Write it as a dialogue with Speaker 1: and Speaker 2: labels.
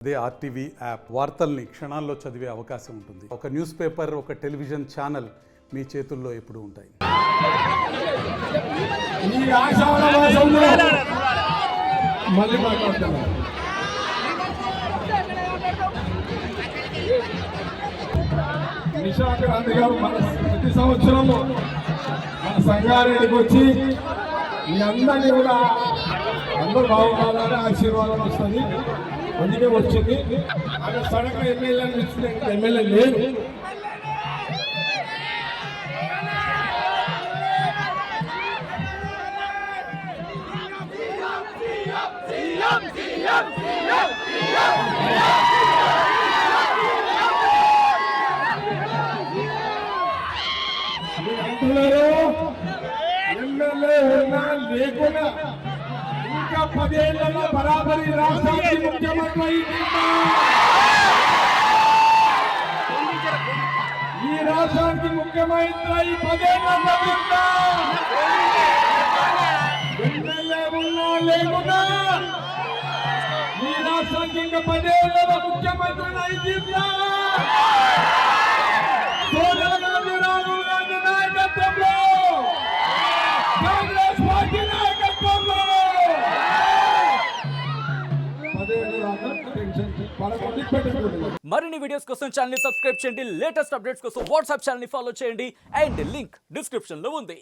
Speaker 1: అదే RTV app వార్తల్ని క్షణాల్లో చదివే అవకాశం ఉంటుంది. ఒక న్యూస్ పేపర్, ఒక టెలివిజన్ ఛానల్ మీ చేతుల్లో ఎప్పుడూ ఉంటాయి.
Speaker 2: నిశాంత్ గాంధీ గారు ప్రతి సంవత్సరము మన సంగారెడ్డికి వచ్చి మీ అందరినీ కూడా అందరూ బాగుండాలని ఆశీర్వాదం వస్తుంది. అందుకే వచ్చింది. అక్కడ సడన్ ఎమ్మెల్యేని ఇచ్చిన ఎమ్మెల్యే లేదు. అంటున్నారు ఎమ్మెల్యే ఉన్నా లేకున్నా ఇంకా 10 ఏళ్లలో బరాబరి రాష్ట్రానికి ముఖ్యమంత్రి ఈ రాష్ట్రానికి ముఖ్యమంత్రి 10 ఏళ్లలో ఎమ్మెల్యే ఉన్నా లేకున్నా ఈ రాష్ట్రానికి ఇంకా 10 ఏళ్లలో ముఖ్యమంత్రి అయినా సోనియా గాంధీ రాహుల్ గాంధీ నాయకత్వంలో కాంగ్రెస్ పార్టీ నాయకత్వంలో 10 ఏళ్ల దాకా టెన్షన్ పడకుండా పెట్టుకోండి.
Speaker 3: మరిన్ని వీడియోస్ కోసం ఛానల్ ని సబ్స్క్రైబ్ చేయండి. లేటెస్ట్ అప్డేట్స్ కోసం వాట్సాప్ ఛానల్ ని ఫాలో చేయండి. అండ్ లింక్ డిస్క్రిప్షన్ లో ఉంది.